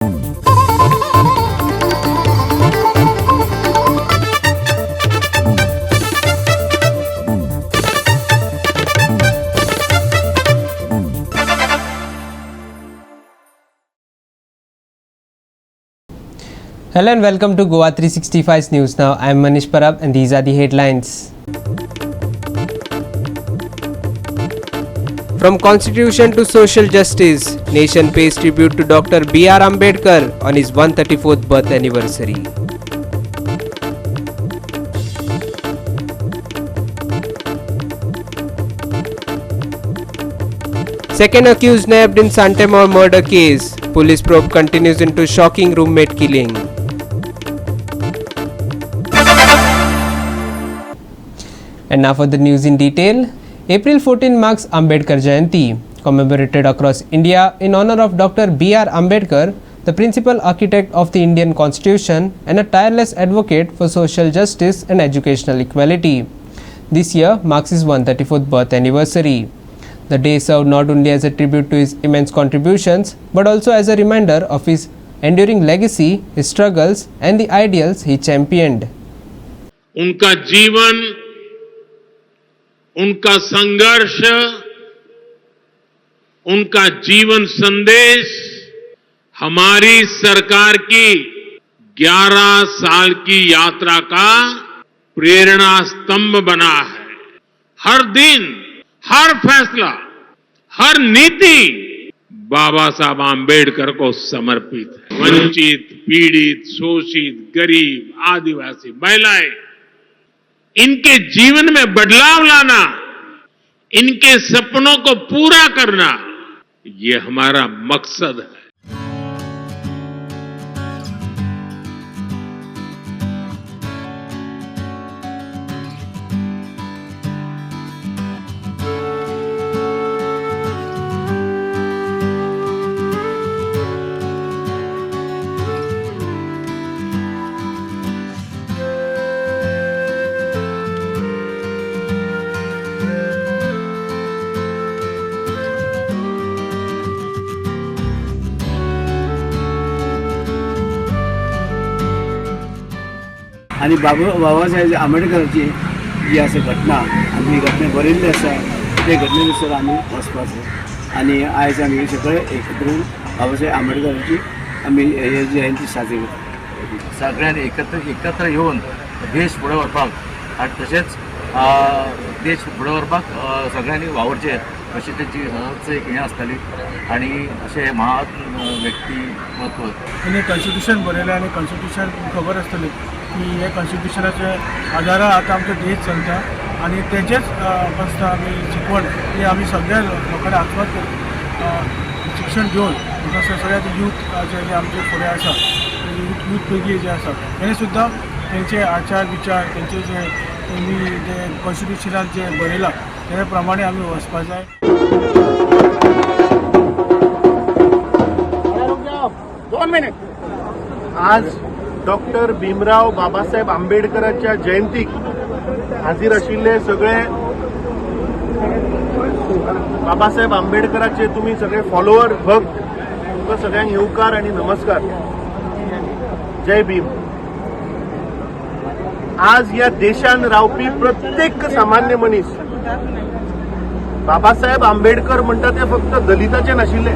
Hello and welcome to Goa 365's News Now. I am Manish Parab and these are the headlines. From Constitution to Social Justice, nation pays tribute to Dr. B.R. Ambedkar on his 134th birth anniversary. Second accused nabbed in Santemor murder case. Police probe continues into shocking roommate killing. And now for the news in detail. April 14 marks Ambedkar Jayanti, commemorated across India in honor of Dr. B.R. Ambedkar, the principal architect of the Indian Constitution and a tireless advocate for social justice and educational equality. This year marks his 134th birth anniversary. The day served not only as a tribute to his immense contributions, but also as a reminder of his enduring legacy, his struggles, and the ideals he championed. उनका जीवन, उनका संघर्ष, उनका जीवन संदेश हमारी सरकार की 11 साल की यात्रा का प्रेरणा स्तंभ बना है। हर दिन, हर फैसला, हर नीति बाबा साहब आंबेडकर को समर्पित है। वंचित, पीड़ित, शोषित, गरीब, आदिवासी, महिलाएं, इनके जीवन में बदलाव लाना, इनके सपनों को पूरा करना, ये हमारा मकसद है। आणि बाबासाहेब आंबेडकरांची जी अशी घटना आम्ही घटने बरयल्ली आसा ते घटनेनुसार आम्ही वचपाचो आणि आयज आम्ही सगळे एकत्र येऊन बाबासाहेब आंबेडकरांची आम्ही हे जयंती साजरी करता। सगळ्यांनी एकत्र येऊन देश फुडें व्हरपाक आनी तशेंच देश फुडें व्हरपाक सगळ्यांनी वावरचें अशी तेंची सदांच एक हें आसताली आनी अशें महान व्यक्तिमत्व। ताणें कॉन्स्टिट्यूशन बरयलें आनी कॉन्स्टिट्यूशन खबर आसतली की हे कॉन्स्टिट्यूशनाच्या आदारार आतां आमचो देश चलता आनी तेजेच बसता आमी शिकवण ही आमी सगळ्या लोकांनी आस्वाद शिक्षण घेवन सगळ्या यूथ जे आमचे फुडें आसा यूथ पिळगी जे आसा हे सुद्दां तेंचे आचार विचार तेंचे जे तेमी जे कॉन्स्टिट्यूशनात जे बरयलां ते प्रमाणे आमी वचपा जाय। आज डॉक्टर भीमराव बाबासाहेब आंबेडकरांच्या जयंतीक हाजीर आशिल्ले सगळे बाबासाहेब आंबेडकरांचे तुम्ही सगळे फॉलोअर भक्त तुमकां सगळ्यांक येवकार आणि नमस्कार। जय भीम। आज या देशान रावपी प्रत्येक सामान्य मनीस बाबासाहेब आंबेडकर म्हणटा ते फक्त दलिताचे नाशिल्ले,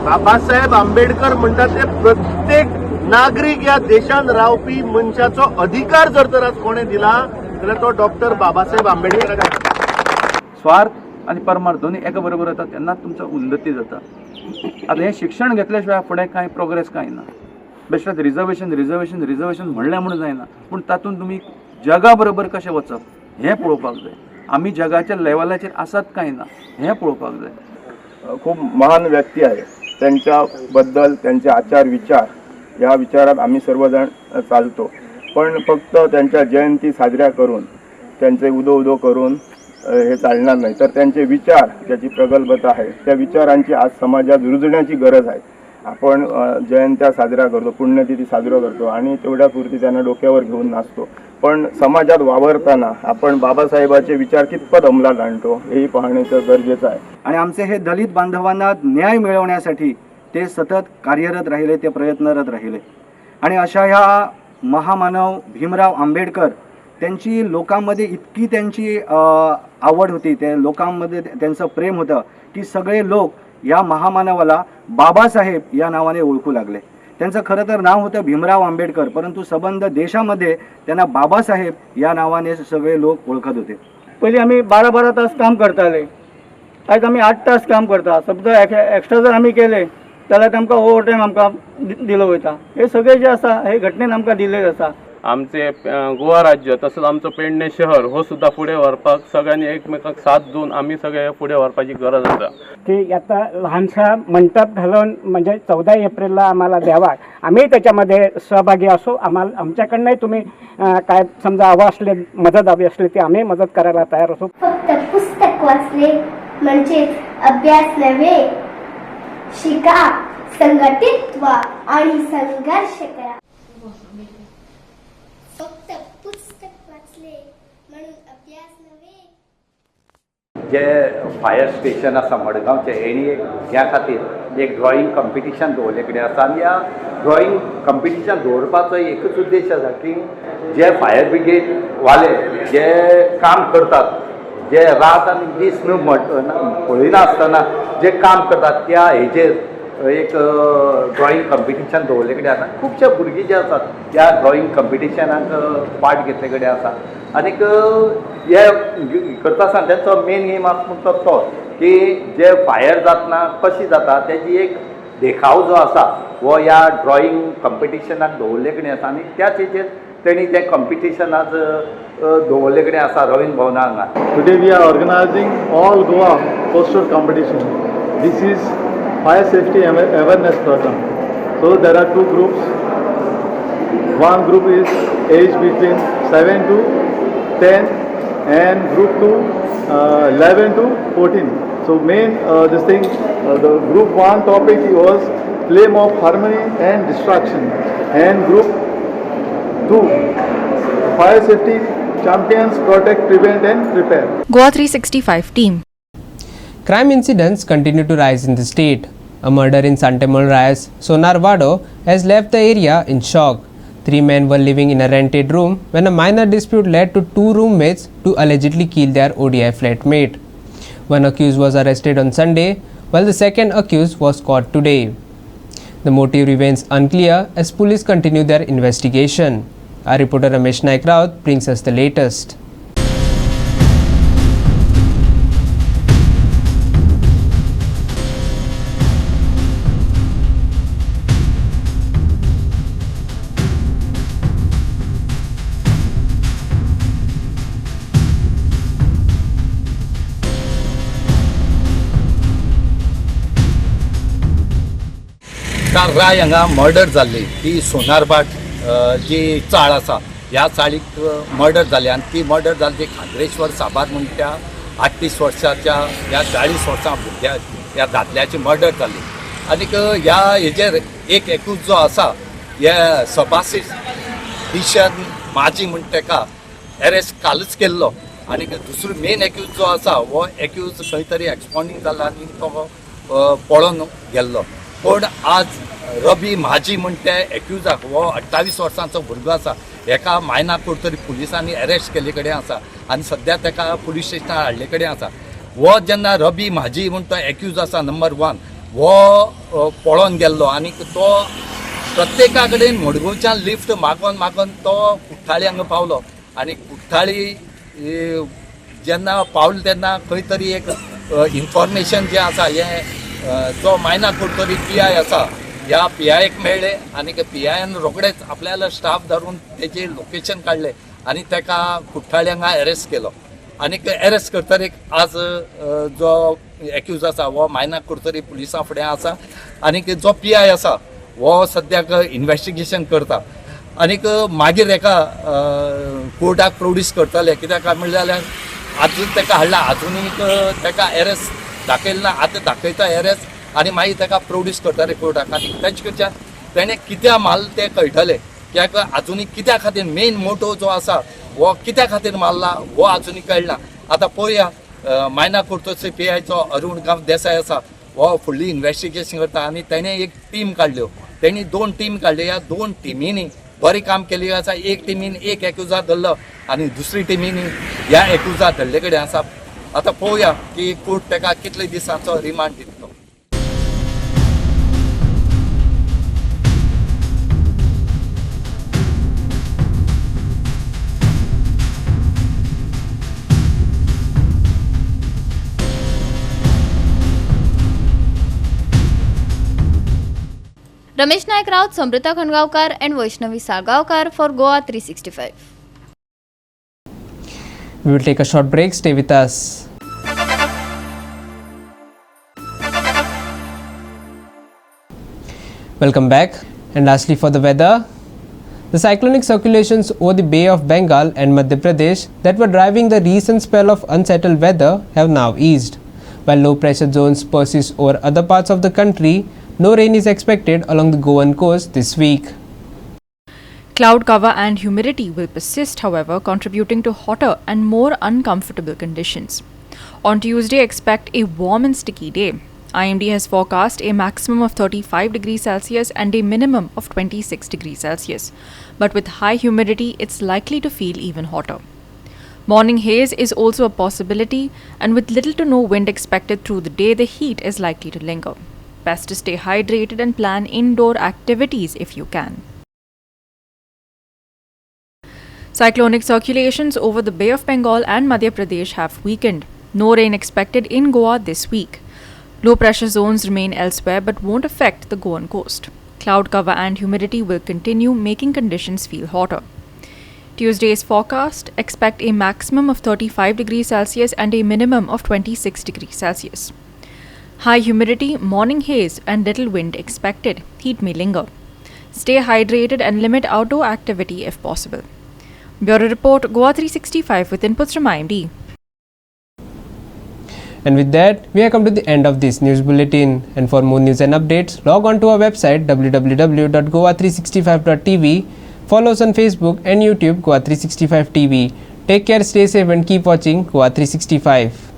बाबासाहेब आंबेडकर म्हणटा ते प्रत्येक नागरिक या देशान रावपी मनशाचो अधिकार जर तर आज कोणे दिला जाल्यार तो डॉक्टर बाबासाहेब आंबेडकर। स्वार्थ आणि परमार्थ दोन्ही एका बरोबर येतात तेन्ना तुमचो उन्नती जाता। आता हे शिक्षण घेतल्या शिवाय फुडें कांय प्रोग्रेस कांय ना। बेश्टेच रिजर्वेशन म्हणलें म्हणून जायना, पूण तातूंत तुमी जगा बरोबर कशें वचप हें पळोवपाक जाय। आमी जगाच्या लेवलाचेर आसात काय ना हें पळोवपाक जाय। खूप महान व्यक्ती आहे, त्यांच्याबद्दल त्यांचे आचार विचार या विचारात आम्ही सर्वजण चालतो, पण फक्त त्यांच्या जयंती साजऱ्या करून त्यांचे उदो करून हे चालणार नाही, तर त्यांचे विचार ज्याची प्रगल्भता आहे त्या विचारांची आज समाजात रुजण्याची गरज आहे। आपण जयंत्या साजऱ्या करतो, पुण्यतिथी साजरा करतो आणि तेवढ्यापुरती त्यांना डोक्यावर घेऊन नाचतो, पण समाजात वावरताना आपण बाबासाहेबांचे विचार कितपत अंमलात आणतो हेही पाहण्याचं गरजेचं आहे। आणि आमचे हे दलित बांधवांना न्याय मिळवण्यासाठी ते सतत कार्यरत राहिले, ते प्रयत्नरत राहिले. आणि अशा ह्या महामानव भीमराव आंबेडकर त्यांची लोकांमध्ये इतकी त्यांची आवड होती, त्या लोकांमध्ये त्यांचं प्रेम होतं की सगळे लोक या महामानवाला बाबासाहेब या नावाने ओळखू लागले. त्यांचं खरं तर नाव होतं भीमराव आंबेडकर, परंतु संबंध देशामध्ये त्यांना बाबासाहेब या नावाने सगळे लोक ओळखत होते. पयलीं आमी 12-12 तास काम करताले, आयज आमी 8 तास काम करता. समजा एक्स्ट्रा जर आमी केले जाल्यार आमकां ओवर टायम आमकां दिलो वयता. हे सगळे जे आसा हे घटनेन आमकां दिल्ले आसा. आमचे गोवा राज्य तसोच आमचो पेडणे शहर हो सुद्धा फुडें व्हरपाक सगळ्यांनी एकमेकांक साथ दिवन आमी सगळे फुडें व्हरपाची गरज आसा. की आता लहानसा मंडप घालून म्हणजे 14 एप्रिलला आम्हाला द्यावा, आम्ही त्याच्यामध्ये सहभागी असू. आमच्याकडनंही तुम्ही काय समजा हवं असले, मदत हवी असली ती आम्ही मदत करायला तयार असू. फक्त पुस्तक वाचले म्हणजे अभ्यास नव्हे, शिका, संघटित व्हा आणि संघर्ष करा. फक्त पुस्तक वाचले म्हणून अभ्यास नव्हे. जे फायर स्टेशन आसा मडगांवचे, हेणी ह्या खातीर एक ड्रॉईंग कॉम्पिटिशन दवरले कडेन आसा. आनी ह्या ड्रॉईंग कॉम्पिटिशन दवरपाचो एकच उद्देश आसा की जे फायर ब्रिगेड वाले जे काम करतात, जे रात आनी दीस पळयना आसतना जे काम करतात, त्या हेजेर एक ड्रॉईंग कॉम्पिटिशन दवरले कडेन आसा. खुबशे भुरगीं जे आसात त्या ड्रॉईंग कॉम्पिटिशनाक पार्ट घेतले कडेन आसा. आनीक हे करता आसतना तेंचो मेन एम आसा म्हणटा तो की जे फायर जातना कशी जाता तेजी एक देखाव जो आसा हो ह्या ड्रॉईंग कॉम्पिटिशनाक दवरले कडेन आसा. आनी त्याच हेचेर तेणी तें कॉम्पिटिशन आज दवरले कडेन आसा रवींद्र भवना हांगा. Today we are organising all Goa poster competition. This is fire safety awareness program. So there are two groups. One group is age between 7 to 10 and group 2 11 to 14. So main this thing the group 1 topic was flame of harmony and distraction, and group 2 fire safety champions protect, prevent and prepare. Goa 365 team. Crime incidents continue to rise in the state. A murder in Santemol Rayas, Sonar Vado, has left the area in shock. 3 men were living in a rented room when a minor dispute led to 2 roommates to allegedly kill their ODI flatmate. One accused was arrested on Sunday, while the second accused was caught today. The motive remains unclear as police continue their investigation. Our reporter Ramesh Naik Raut brings us the latest. काल राय हांगा murder जाल्ली ती सोनारबाट जी चाळ आसा ह्या चाळीक murder जाली. आनी ती मर्डर जाली ती खांद्रेश्वर साबार म्हणून त्या 38 वर्साच्या ह्या 40 वर्सां भुरग्या ह्या दादल्याची मर्डर जाली. आनीक ह्या हेजेर एक एक्यूज जो आसा हे सभासीस किशन माजी म्हण तेका एरेस्ट कालच केल्लो. आनीक दुसरो मेन एक्यूज जो आसा हो एक्यूज खंय तरी एक्सपॉन्डिंग जाला आनी तो पळोवन गेल्लो. पण आज रबी म्हाजी म्हण ते एक्युजाक हो 28 वर्सांचो भुरगो आसा हेका मायना कोर्तरी पुलिसांनी अरेस्ट केले कडेन आसा आनी सद्या तेका पुलीस स्टेशनार हाडले कडेन आसा. हो जेन्ना रबी म्हाजी म्हण तो एक्यूज आसा नंबर 1 हो पळोवन गेल्लो आनीक तो प्रत्येका कडेन मडगांवच्यान लिफ्ट मागोन मागोन तो कुठ्ठाळी हांगा पावलो. आनी कुठ्ठाळी जेन्ना पावलो तेन्ना खंय तरी एक इन्फॉर्मेशन जे आसा हे जो मायना कोर्तरी PI आसा ह्या PIक मेळ्ळे आनी PIन रोखडेच आपल्याला स्टाफ धरून तेचे लोकेशन काडले आनी तेका कुठ्ठाळी हांगा अरेस्ट केलो. आनीक अरेस्ट करतरी आज जो एक्यूज आसा हो मायना कोर्तरी पुलिसां फुडें आसा आनीक जो PI आसा हो सद्याक इन्वेस्टिगेशन करता. आनीक मागीर हेका कोर्टाक प्रोड्यूस करतले कित्याक म्हणलें जाल्यार आजून तेका हाडला आजुनूय तेका अरेस्ट दाखयला ना. आतां दाखयता एरेस्ट आनी मागीर ताका प्रोड्यूस करता रिपोर्टाक आनी तेजे कडच्यान तेणें कित्या मारला तें कळटलें. कित्याक आजुनूय कित्या खातीर मेन मोटो जो आसा हो कित्या खातीर मारला हो आजुनूय कळना. आतां पळोवया मायना कोर्तोचे PI जो अरुण गांव देसाय आसा हो फुडली इन्व्हेस्टिगेशन करता आनी तेणे एक टीम काडल्यो. तेणी 2 टीम काडल्यो. ह्या 2 टिमींनी बरें काम केल्लें आसा. एक टिमीन एक एक्युजाद धरलो आनी दुसरी टिमीनी ह्या एक्युजाद धरले कडेन आसा. आतां पळोवया की कोर्ट ताका कितले दिसांचो रिमांड दितलो. Ramesh Naik Raut, Samrita Khangaonkar and Vaishnavi Salgaonkar for Goa 365. We will take a short break. Stay with us. Welcome back. And lastly, for the weather, the cyclonic circulations over the Bay of Bengal and Madhya Pradesh that were driving the recent spell of unsettled weather have now eased. While low pressure zones persist over other parts of the country, no rain is expected along the Goan coast this week. Cloud cover and humidity will persist, however, contributing to hotter and more uncomfortable conditions. On Tuesday, expect a warm and sticky day. IMD has forecast a maximum of 35 degrees Celsius and a minimum of 26 degrees Celsius. But with high humidity, it's likely to feel even hotter. Morning haze is also a possibility, and with little to no wind expected through the day, the heat is likely to linger. Best to stay hydrated and plan indoor activities if you can. Cyclonic circulations over the Bay of Bengal and Madhya Pradesh have weakened. No rain expected in Goa this week. Low pressure zones remain elsewhere but won't affect the Goan coast. Cloud cover and humidity will continue, making conditions feel hotter. Tuesday's forecast, expect a maximum of 35 degrees Celsius and a minimum of 26 degrees Celsius. High humidity, morning haze and little wind expected. Heat may linger. Stay hydrated and limit outdoor activity if possible. Bureau Report, Goa 365 with inputs from IMD. And with that, we have come to the end of this news bulletin. And for more news and updates, log on to our website www.goa365.tv. Follow us on Facebook and YouTube, Goa 365 TV. Take care, stay safe and keep watching Goa 365.